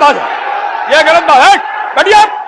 बात है, ये गलत बात है। बैठिए आप,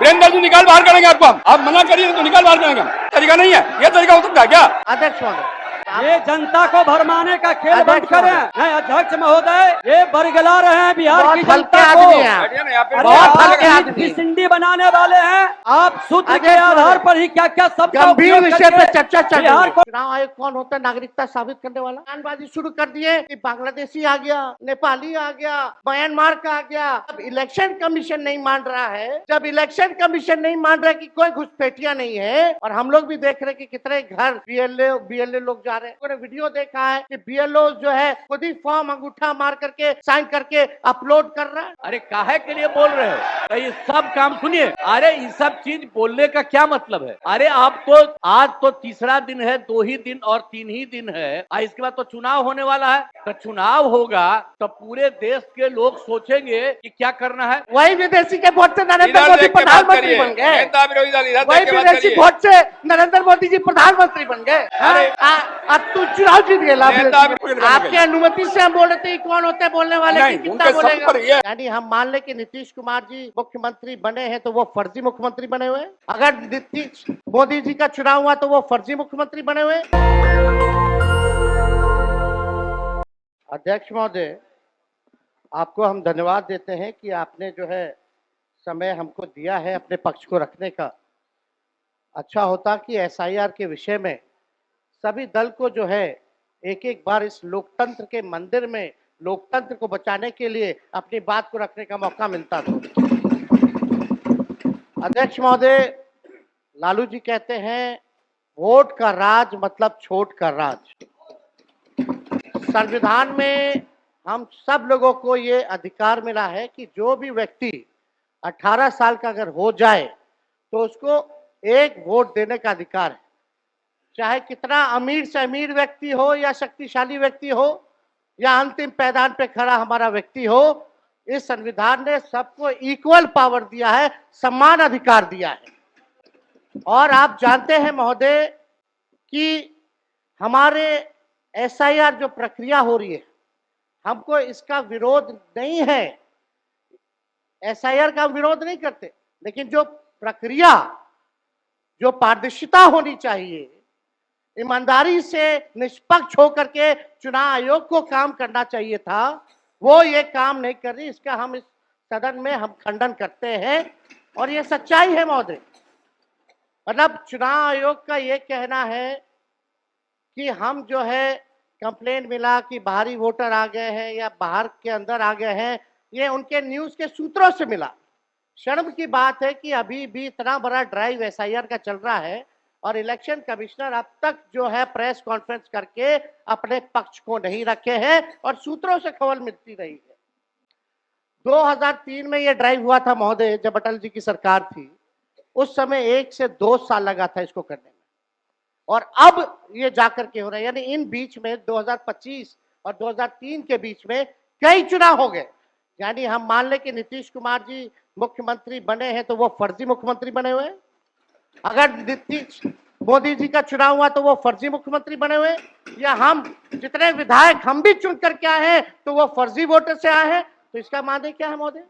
वीरेंद्र जी निकाल बाहर करेंगे आपको हम। आप मना करिए तो निकाल बाहर करेंगे हम। तरीका नहीं है, ये तरीका हो सकता है क्या? अध्यक्ष महोदय, ये जनता को भरमाने का खेल बंद करें। नहीं अध्यक्ष महोदय, ये बरगला रहे हैं बिहार की जनता को। बैठिए ना यहाँ पे। अरे बहुत आप हल्के आदमी हैं। पिसिंडी बनाने वाले हैं। आप सूत्र के अध्यक्ष आधार महोदय, पर ही क्या क्या सब गंभीर विषय पे चर्चा चल रही बिहार है। को चुनाव आयोग कौन होता है? नागरिकता साबित करने वाला। बयानबाजी शुरू कर दिए कि बांग्लादेशी आ गया, नेपाली आ गया, म्यांमार का आ गया। अब इलेक्शन कमीशन नहीं मान रहा है, जब इलेक्शन कमीशन नहीं मान रहा है कि कोई घुसपैठिया नहीं है, और हम लोग भी देख रहे हैं कि कितने घर बीएलए लोग जा रहे हैं। वीडियो देखा है कि बीएलओ जो है खुद ही फॉर्म अंगूठा मार करके साइन करके अपलोड कर रहा है। अरे काहे के लिए बोल रहे हो? ये सब काम सुनिए। अरे ये सब चीज बोलने का क्या मतलब है? अरे आप तो आज तो तीसरा दिन है, 2 ही दिन और 3 ही दिन है, इसके बाद तो चुनाव होने वाला है। तो चुनाव होगा तो पूरे देश के लोग सोचेंगे कि क्या करना है। वही विदेशी के वोट से नरेंद्र मोदी प्रधानमंत्री बन गए। वही विदेशी वोट से नरेंद्र मोदी जी प्रधानमंत्री बन गए। अब तू चुनाव जीत गए। आपके अनुमति से हम बोल रहे थे कौन होते हैं बोलने वाले नहीं, कि कितना उनके सब बोलेगा। पर ही है। यानी हम मान ले कि नीतीश कुमार जी मुख्यमंत्री बने हैं तो वो फर्जी मुख्यमंत्री बने हुए हैं। अगर नीतीश मोदी जी का चुनाव हुआ तो वो फर्जी मुख्यमंत्री बने हुए हैं। अध्यक्ष महोदय, आपको हम धन्यवाद देते हैं कि आपने जो है समय हमको दिया है अपने पक्ष को रखने का। अच्छा होता कि एसआईआर के विषय में सभी दल को जो है एक एक बार इस लोकतंत्र के मंदिर में लोकतंत्र को बचाने के लिए अपनी बात को रखने का मौका मिलता था। अध्यक्ष महोदय, लालू जी कहते हैं वोट का राज मतलब छोट का राज। संविधान में हम सब लोगों को ये अधिकार मिला है कि जो भी व्यक्ति 18 साल का अगर हो जाए तो उसको एक वोट देने का अधिकार है, चाहे कितना अमीर से अमीर व्यक्ति हो या शक्तिशाली व्यक्ति हो या अंतिम पैदान पे खड़ा हमारा व्यक्ति हो। इस संविधान ने सबको इक्वल पावर दिया है, समान अधिकार दिया है। और आप जानते हैं महोदय कि हमारे एसआईआर जो प्रक्रिया हो रही है, हमको इसका विरोध नहीं है, एसआईआर का विरोध नहीं करते, लेकिन जो प्रक्रिया, जो पारदर्शिता होनी चाहिए, ईमानदारी से निष्पक्ष होकर के चुनाव आयोग को काम करना चाहिए था, वो ये काम नहीं कर रही। इसका हम इस सदन में हम खंडन करते हैं और ये सच्चाई है महोदय। मतलब चुनाव आयोग का ये कहना है कि हम जो है कंप्लेंट मिला कि बाहरी वोटर आ गए हैं या बाहर के अंदर आ गए हैं, ये उनके न्यूज के सूत्रों से मिला। शर्म की बात है कि अभी भी इतना बड़ा ड्राइव एसआईआर का चल रहा है और इलेक्शन कमिश्नर अब तक जो है प्रेस कॉन्फ्रेंस करके अपने पक्ष को नहीं रखे हैं और सूत्रों से खबर मिलती रही है। 2003 में ये ड्राइव हुआ था महोदय, जब अटल जी की सरकार थी, उस समय 1 से 2 साल लगा था इसको करने में, और अब ये जाकर के हो रहा है। यानी इन बीच में 2025 और 2003 के बीच में कई चुनाव हो गए। यानी हम मान ले कि नीतीश कुमार जी मुख्यमंत्री बने हैं तो वो फर्जी मुख्यमंत्री बने हुए हैं। अगर नीतीश मोदी जी का चुनाव हुआ तो वो फर्जी मुख्यमंत्री बने हुए, या हम जितने विधायक हम भी चुन करके आए हैं तो वो फर्जी वोटर से आए हैं। तो इसका माने क्या है महोदय?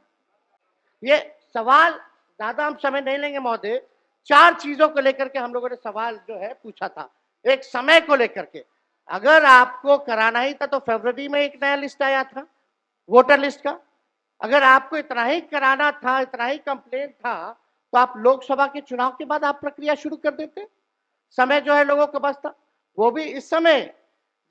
ये सवाल ज्यादा हम समय नहीं लेंगे महोदय। 4 चीजों को लेकर के हम लोगों ने सवाल जो है पूछा था। एक समय को लेकर के, अगर आपको कराना ही था तो फरवरी में एक नया लिस्ट आया था वोटर लिस्ट का। अगर आपको इतना ही कराना था, इतना ही कंप्लेंट था, तो आप लोकसभा के चुनाव के बाद आप प्रक्रिया शुरू कर देते। समय जो है लोगों के पास था, वो भी इस समय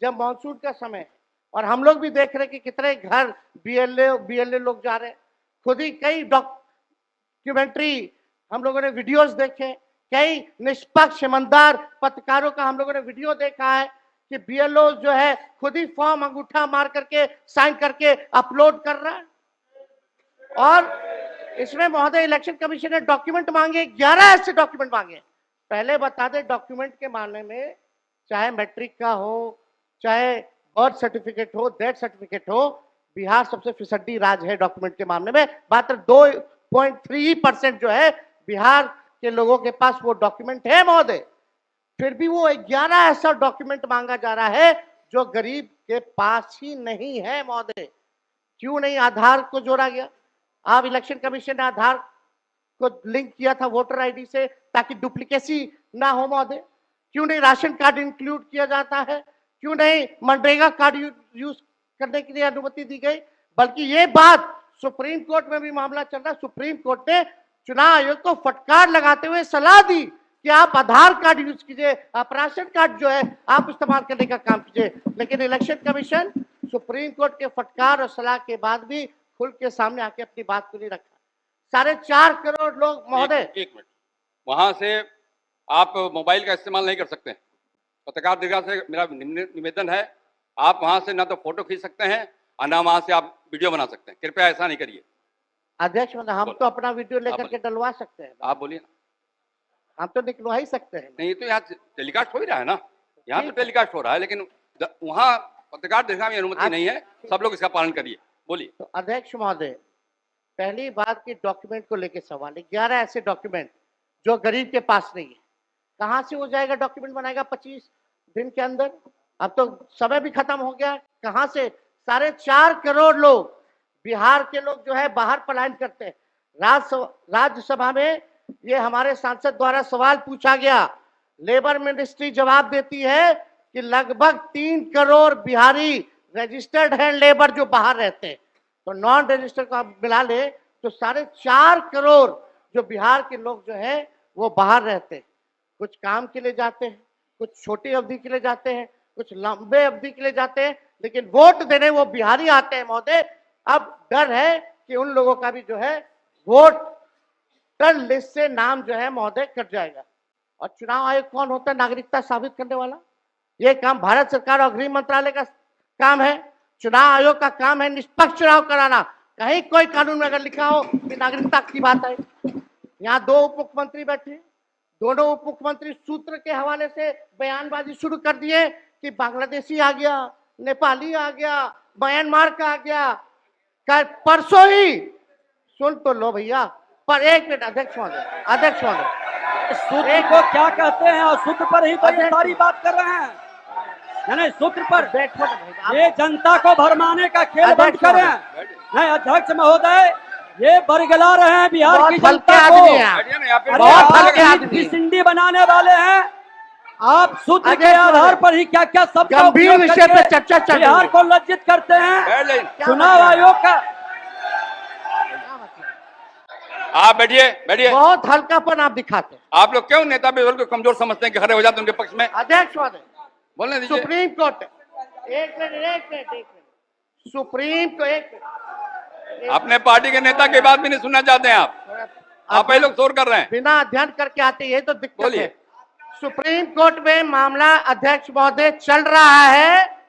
जब मानसून का समय है और हम लोग भी देख रहे हैं कि कितने घर बीएलए लोग जा रहे हैं। खुद ही कई डॉक्यूमेंट्री हम लोगों ने वीडियोस देखे, कई निष्पक्ष ईमानदार पत्रकारों का हम लोगों ने वीडियो देखा है कि बीएलओ जो है खुद ही फॉर्म अंगूठा मार करके साइन करके अपलोड कर रहा है। और इसमें महोदय इलेक्शन कमीशन ने डॉक्यूमेंट मांगे, 11 ऐसे डॉक्यूमेंट मांगे। पहले बता दें, डॉक्यूमेंट के मामले में चाहे मैट्रिक का हो, चाहे बर्थ सर्टिफिकेट हो, डेथ सर्टिफिकेट हो, बिहार सबसे फिसड्डी राज्य है डॉक्यूमेंट के मामले में। मात्र 2.3% जो है बिहार के लोगों के पास वो डॉक्यूमेंट है महोदय। फिर भी वो 11 ऐसा डॉक्यूमेंट मांगा जा रहा है जो गरीब के पास ही नहीं है महोदय। क्यों नहीं आधार को जोड़ा गया? आप इलेक्शन कमीशन ने आधार को लिंक किया था वोटर आईडी से ताकि डुप्लीकेसी ना हो महोदय? क्यों नहीं राशन कार्ड इंक्लूड किया जाता है? क्यों नहीं मनरेगा कार्ड यूज करने के लिए अनुमति दी गई? बल्कि ये बात सुप्रीम कोर्ट में भी मामला चल रहा है। सुप्रीम कोर्ट ने चुनाव आयोग को फटकार लगाते हुए सलाह दी कि आप आधार कार्ड यूज कीजिए, आप राशन कार्ड जो है आप इस्तेमाल करने का काम कीजिए। लेकिन इलेक्शन कमीशन सुप्रीम कोर्ट के फटकार और सलाह के बाद भी खुल के सामने आके अपनी बात को नहीं रखा। 4.5 करोड़ लोग महोदय। एक मिनट, वहां से आप मोबाइल का इस्तेमाल नहीं कर सकते। पत्रकार दीर्घा से मेरा निवेदन है, आप वहां से ना तो फोटो खींच सकते हैं और ना वहां से आप वीडियो बना सकते हैं। कृपया ऐसा नहीं करिए। अध्यक्ष महोदय, हम तो अपना वीडियो लेकर के डलवा सकते हैं। आप बोलिए ना। हम तो निकलवा ही सकते हैं। नहीं तो यहाँ टेलीकास्ट हो ही रहा है ना, यहाँ तो टेलीकास्ट हो रहा है, लेकिन वहाँ पत्रकार दीर्घा में अनुमति नहीं है। सब लोग इसका पालन करिए। बोलिए। तो अध्यक्ष महोदय, पहली बात की डॉक्यूमेंट को लेकर सवाल है। 11 ऐसे डॉक्यूमेंट जो गरीब के पास नहीं है, कहाँ से हो जाएगा? डॉक्यूमेंट बनाएगा 25 दिन के अंदर? अब तो समय भी खत्म हो गया। कहाँ से 4.5 करोड़ लोग, बिहार के लोग जो है बाहर पलायन करते हैं। राज्यसभा में ये हमारे सांसद द्वारा सवाल पूछा गया। लेबर मिनिस्ट्री जवाब देती है कि लगभग 3 करोड़ बिहारी रजिस्टर्ड है लेबर जो बाहर रहते हैं। तो नॉन रजिस्टर्ड को आप मिला ले तो 4.5 करोड़ जो बिहार के लोग जो है वो बाहर रहते हैं। कुछ काम के लिए जाते हैं, कुछ छोटी अवधि के लिए जाते हैं, कुछ लंबे अवधि के लिए जाते हैं, लेकिन वोट देने वो बिहारी आते हैं महोदय। अब डर है कि उन लोगों का भी जो है वोटर लिस्ट से नाम जो है महोदय कट जाएगा। और चुनाव आयोग कौन होता है नागरिकता साबित करने वाला? ये काम भारत सरकार और गृह मंत्रालय का काम है। चुनाव आयोग का काम है निष्पक्ष चुनाव कराना। कहीं कोई कानून में अगर लिखा हो कि नागरिकता की बात है। यहाँ 2 उप मुख्यमंत्री बैठे, दोनों उप मुख्यमंत्री सूत्र के हवाले से बयानबाजी शुरू कर दिए कि बांग्लादेशी आ गया, नेपाली आ गया, म्यांमार का आ गया। परसों ही सुन तो लो भैया, पर एक मिनट अध्यक्ष महोदय, अध्यक्ष महोदय, सूत्र को क्या कहते हैं और सूत्र पर ही तो ये सारी बात कर रहे हैं। नहीं, सूत्र पर ये जनता को भरमाने का खेल बंद करें। नहीं अध्यक्ष महोदय, ये बरगला रहे हैं बिहार की जनता को। बहुत हल्के आदमी, सिंडी बनाने वाले हैं। आप सूत्र के आधार पर ही क्या क्या सब गंभीर विषय पे चर्चा चल रही है। बिहार को लज्जित करते हैं। चुनाव आयोग का आप बैठिए, बैठिए। बहुत हल्कापन आप दिखाते हैं। आप लोग क्यों नेता को कमजोर समझते हैं कि खड़े हो जाते हैं उनके पक्ष में? अध्यक्ष महोदय, बोलने दीजिए। सुप्रीम कोर्ट, एक मिनट, सुप्रीम को एक मिनट, अपने पार्टी के नेता की बात भी नहीं सुनना चाहते हैं आप ही लोग शोर कर रहे हैं। बिना अध्ययन करके आते हैं, ये तो दिक्कत बोलिए। है। सुप्रीम कोर्ट में मामला अध्यक्ष महोदय चल रहा है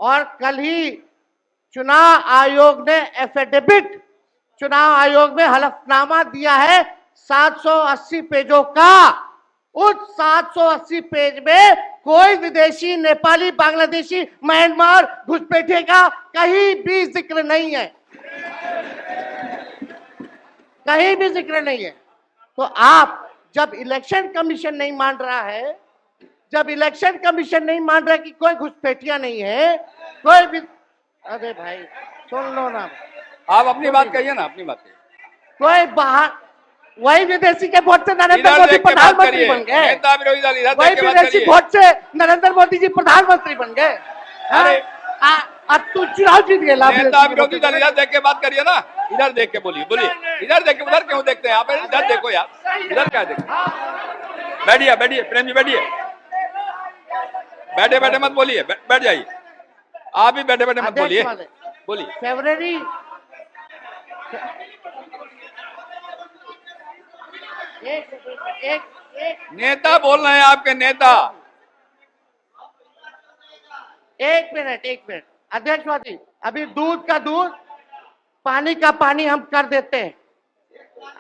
और कल ही चुनाव आयोग ने एफिडेविट, चुनाव आयोग में हलफनामा दिया है 780 पेजों का। उस 780 पेज में कोई विदेशी, नेपाली, बांग्लादेशी, म्यांमार, घुसपैठे का कहीं भी जिक्र नहीं है, कहीं भी जिक्र नहीं है। तो आप जब इलेक्शन कमीशन नहीं मान रहा है, जब इलेक्शन कमीशन नहीं मान रहा है कि कोई घुसपैठिया नहीं है, कोई भी, अरे भाई सुन लो ना, आप अपनी बात कहिए ना, अपनी बात कहिए। कोई बाहर, वही विदेशी के वोट से नरेंद्र मोदी प्रधानमंत्री बन गए। नेता विरोधी दल इधर वही देख के बात विदेशी करिए। वोट से नरेंद्र मोदी जी प्रधानमंत्री बन गए। अरे अब तू चुनाव जीत गया। नेता विरोधी दल इधर देख के बात करिए ना, इधर देख के बोलिए, बोलिए। इधर देख के, उधर क्यों देखते हैं आप? इधर देखो यार, इधर क्या देखो। बैठिए, बैठिए प्रेम जी, बैठिए। बैठे बैठे मत बोलिए, बैठ जाइए। आप भी बैठे बैठे मत बोलिए, बोलिए। फरवरी एक नेता बोल रहे हैं, आपके नेता। एक मिनट अध्यक्ष महोदय, अभी दूध का दूध, पानी का पानी हम कर देते हैं।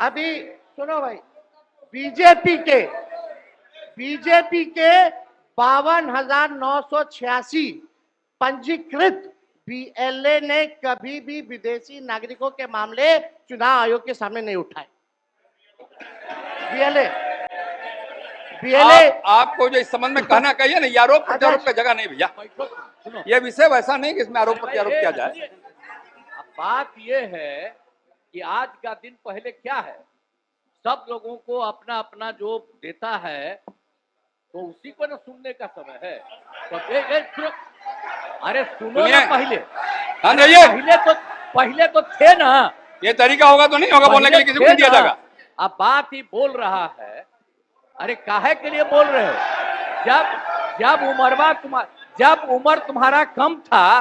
अभी सुनो भाई, बीजेपी के 52,986 पंजीकृत बीएलए ने कभी भी विदेशी नागरिकों के मामले चुनाव आयोग के सामने नहीं उठाए। बीएलए आपको जो इस संबंध में कहना कहिए ना, ये आरोप प्रत्यारोप का जगह नहीं भैया। ये विषय वैसा नहीं कि इसमें आरोप प्रत्यारोप किया जाए। अब बात ये है कि आज का दिन पहले क्या है, सब लोगों को अपना अपना जो देता है तो उसी को ना सुनने का समय है। तो सुनो, अरे सुनो ना पहले। हाँ जाइए। पहले तो थे ना। ये तरीका होगा तो नहीं होगा बोलने के लिए, किसी को नहीं दिया जाएगा। अब बात ही बोल रहा है, अरे काहे के लिए बोल रहे हो? जब उम्र तुम्हारा कम था,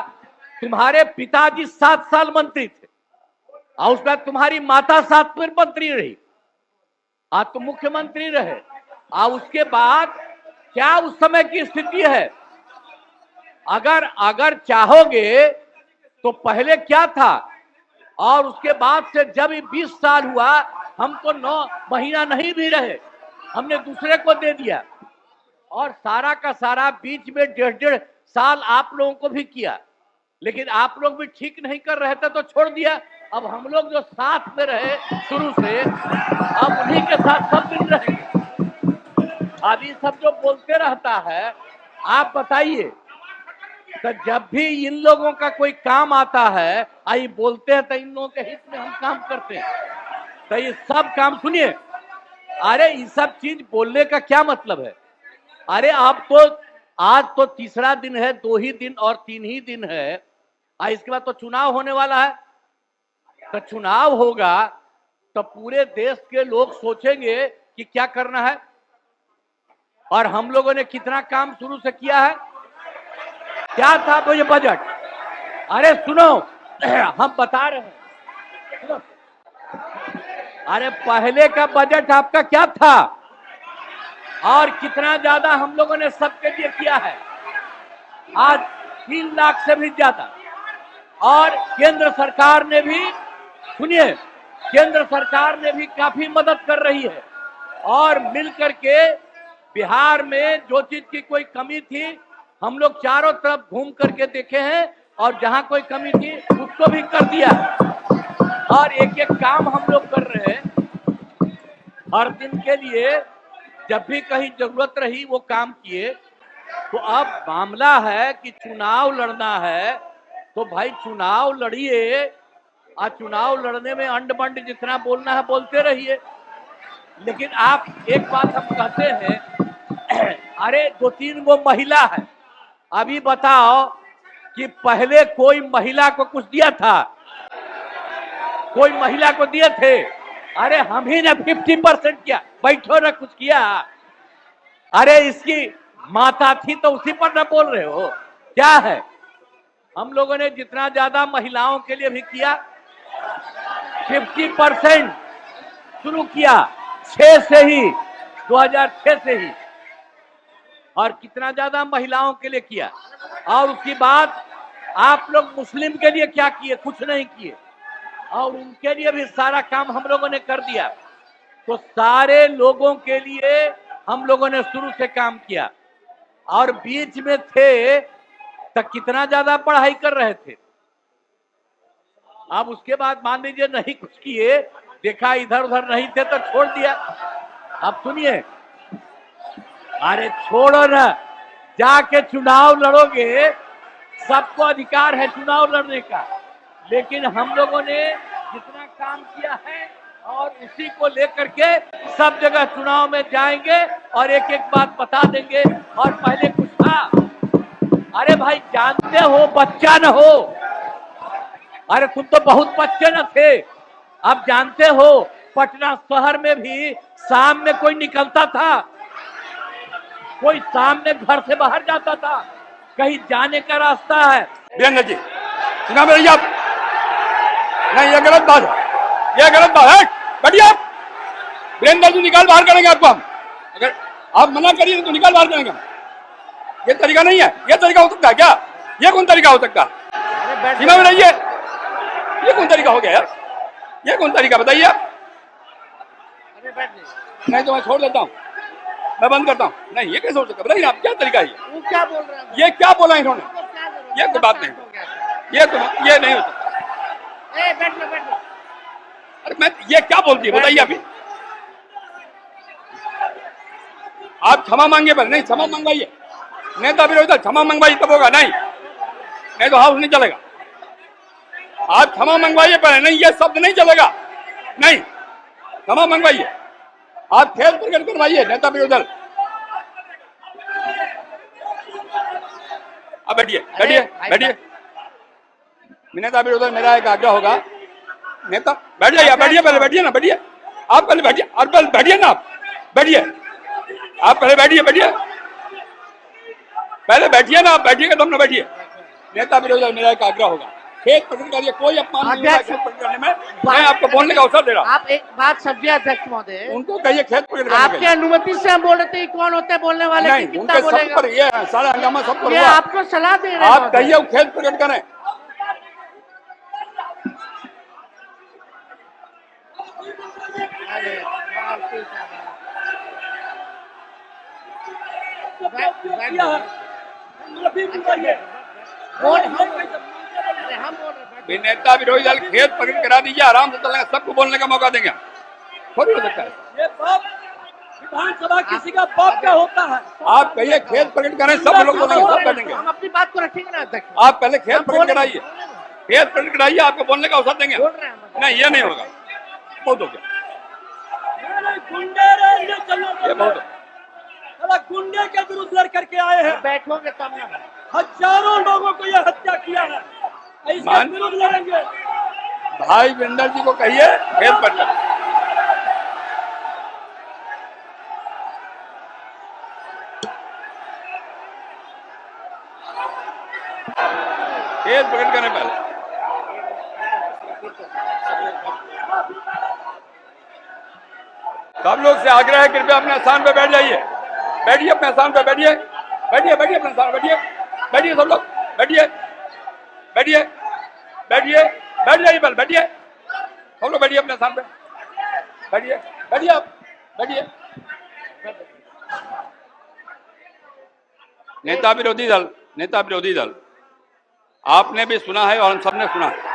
तुम्हारे पिताजी 7 साल मंत्री थे और उसके बाद तुम्हारी माता 7 फिर मंत्री रही, आज तो मुख्यमंत्री रहे। और उसके बाद क्या उस समय की स्थिति है? अगर चाहोगे तो पहले क्या था और उसके बाद से जब 20 साल हुआ, हम तो 9 महीना नहीं भी रहे, हमने दूसरे को दे दिया। और सारा का सारा बीच में 1.5 साल आप लोगों को भी किया, लेकिन आप लोग भी ठीक नहीं कर रहे थे तो छोड़ दिया। अब हम लोग जो साथ में रहे शुरू से, अब उन्हीं के साथ सब दिन रहेंगे। अब ये सब जो बोलते रहता है, आप बताइए, तो जब भी इन लोगों का कोई काम आता है, आई बोलते हैं तो इन लोगों के हित में हम काम करते हैं। तो ये सब काम सुनिए, अरे ये सब चीज बोलने का क्या मतलब है? अरे आप तो आज तो तीसरा दिन है, 2 ही दिन और 3 ही दिन है, इसके बाद तो चुनाव होने वाला है। तो चुनाव होगा तो पूरे देश के लोग सोचेंगे कि क्या करना है, और हम लोगों ने कितना काम शुरू से किया है। क्या था वो ये बजट? अरे सुनो, हम बता रहे हैं, सुनो। अरे पहले का बजट आपका क्या था और कितना ज्यादा हम लोगों ने सबके लिए किया है? आज 3 लाख से भी ज्यादा। और केंद्र सरकार ने भी, सुनिए, केंद्र सरकार ने भी काफी मदद कर रही है। और मिलकर के बिहार में जो चीज की कोई कमी थी, हम लोग चारों तरफ घूम करके देखे हैं, और जहां कोई कमी थी उसको भी कर दिया। और एक एक काम हम लोग कर रहे हैं हर दिन के लिए। जब भी कहीं जरूरत रही वो काम किए। तो अब मामला है कि चुनाव लड़ना है, तो भाई चुनाव लड़िए, और चुनाव लड़ने में अंड बंड जितना बोलना है बोलते रहिए। लेकिन आप एक बात हम कहते हैं, अरे 2-3 वो महिला है, अभी बताओ कि पहले कोई महिला को कुछ दिया था? कोई महिला को दिए थे? अरे हम ही ने 50% किया, बैठो ना कुछ किया। अरे इसकी माता थी तो उसी पर ना बोल रहे हो? क्या है, हम लोगों ने जितना ज्यादा महिलाओं के लिए भी किया, 50% शुरू किया 6 से ही, 2006 से ही। और कितना ज्यादा महिलाओं के लिए किया। और उसके बाद आप लोग मुस्लिम के लिए क्या किए? कुछ नहीं किए। और उनके लिए भी सारा काम हम लोगों ने कर दिया। तो सारे लोगों के लिए हम लोगों ने शुरू से काम किया। और बीच में थे तो कितना ज्यादा पढ़ाई कर रहे थे। अब उसके बाद मान लीजिए नहीं कुछ किए, देखा इधर उधर नहीं थे तो छोड़ दिया। अब सुनिए, अरे छोड़ो ना, जाके चुनाव लड़ोगे, सबको अधिकार है चुनाव लड़ने का। लेकिन हम लोगों ने जितना काम किया है और उसी को लेकर के सब जगह चुनाव में जाएंगे और एक एक बात बता देंगे। और पहले कुछ था, अरे भाई जानते हो बच्चा न हो, अरे तुम तो बहुत बच्चे न थे। अब जानते हो पटना शहर में भी शाम में कोई निकलता था, कोई सामने घर से बाहर जाता था, कहीं जाने का रास्ता है। वीरेंद्र जी, चुनाव में रहिए आप। नहीं, ये गलत बात है, ये गलत बात है। बैठिए आप। वीरेंद्र जी निकाल बाहर करेंगे आपको हम। अगर आप मना करिए तो निकाल बाहर करेंगे हम। ये तरीका नहीं है। ये तरीका हो सकता है क्या? ये कौन तरीका हो सकता है? सीमा में रहिए। ये कौन तरीका हो गया यार? ये कौन तरीका बताइए आप? नहीं तो मैं छोड़ देता हूँ, मैं बंद करता हूँ। नहीं, ये कैसे हो सकता है? बताइए आप, क्या तरीका है ये? क्या बोल रहे हैं? ये क्या बोला इन्होंने? ये कोई बात नहीं, ये नहीं हो सकता। अरे मैं, ये क्या बोलती है बताइए अभी? आप क्षमा मांगे पर नहीं, क्षमा मंगवाइए। नेता विरोधी क्षमा मंगवाइए तब होगा। नहीं तो हाउस नहीं चलेगा। आप क्षमा मंगवाइए पहले, नहीं ये शब्द नहीं चलेगा, नहीं क्षमा मंगवाइए, आप खेद प्रकट करवाइए नेता विरोधी दल। अब बैठिए बैठिए बैठिए, नेता विरोधी दल मेरा एक आग्रह होगा, नेता बैठ जाइए, बैठिए पहले, बैठिए ना, बैठिए आप पहले, बैठिए और पहले बैठिए ना, आप बैठिए, आप पहले बैठिए, बैठिए पहले बैठिए ना, आप बैठिएगा तब ना बैठिए। नेता विरोधी दल मेरा एक आग्रह होगा, खेद प्रकट करिए, कोई अपमान नहीं होगा खेद प्रकट करने में, मैं आपको बोलने का अवसर दे रहा हूँ। आप एक बात समझिए अध्यक्ष महोदय, उनको कहिए खेद प्रकट करने आपके अनुमति से हम बोल रहे थे कौन होते हैं बोलने वाले, नहीं, कि उनके कितना सब बोलेगा, पर ये है, सारा हंगामा सब पर ये हुआ। आपको सलाह दे रहे हैं आप महोदय। कहिए वो खेद प्रकट करें। किया है, माफी मंगाइए। नेता विरोधी दल खेद प्रकट करा दीजिए, आराम से चलेंगे, सबको बोलने का मौका देंगे, थोड़ी हो सकता है। ये बाप विधानसभा किसी का बाप का होता है। आप कहिए खेद प्रकट करें, सब लोग बोलेंगे, सब बैठेंगे। हम अपनी बात को रखेंगे ना अध्यक्ष, आप पहले खेद प्रकट कराइए, खेद प्रकट कराइए, आपको बोलने का अवसर देंगे। बोल रहे हैं नहीं ये नहीं होगा, बहुत हो गया, गुंडे ये चलो, ये बहुत हो। साला गुंडे के विरुद्ध लड़ करके आए हैं, बैठोगे तब ना। हजारों लोगों को यह हत्या किया है, इसके विरुद्ध लड़ेंगे। भाई विंदर जी को कहिए खेद प्रकट, खेद प्रकट करने पहले। सब लोग से आग्रह है, कृपया अपने स्थान पे बैठ जाइए, बैठिए अपने स्थान पे, बैठिए बैठिए बैठिए अपने स्थान, बैठिए बैठिए सब लोग, बैठिए बैठिए बैठिए, बैठ जाइए पहले, बैठिए सब लोग, बैठिए अपने स्थान पे, बैठिए बैठिए आप बैठिए। नेता विरोधी दल, नेता विरोधी दल, आपने भी सुना है और हम सबने सुना है।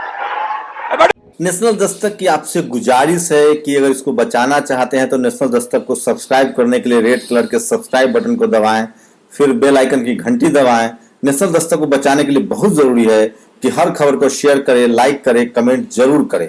नेशनल दस्तक की आपसे गुजारिश है कि अगर इसको बचाना चाहते हैं तो नेशनल दस्तक को सब्सक्राइब करने के लिए रेड कलर के सब्सक्राइब बटन को दबाएं, फिर बेल आइकन की घंटी दबाएं। नेशनल दस्तक को बचाने के लिए बहुत जरूरी है कि हर खबर को शेयर करें, लाइक करें, कमेंट जरूर करें।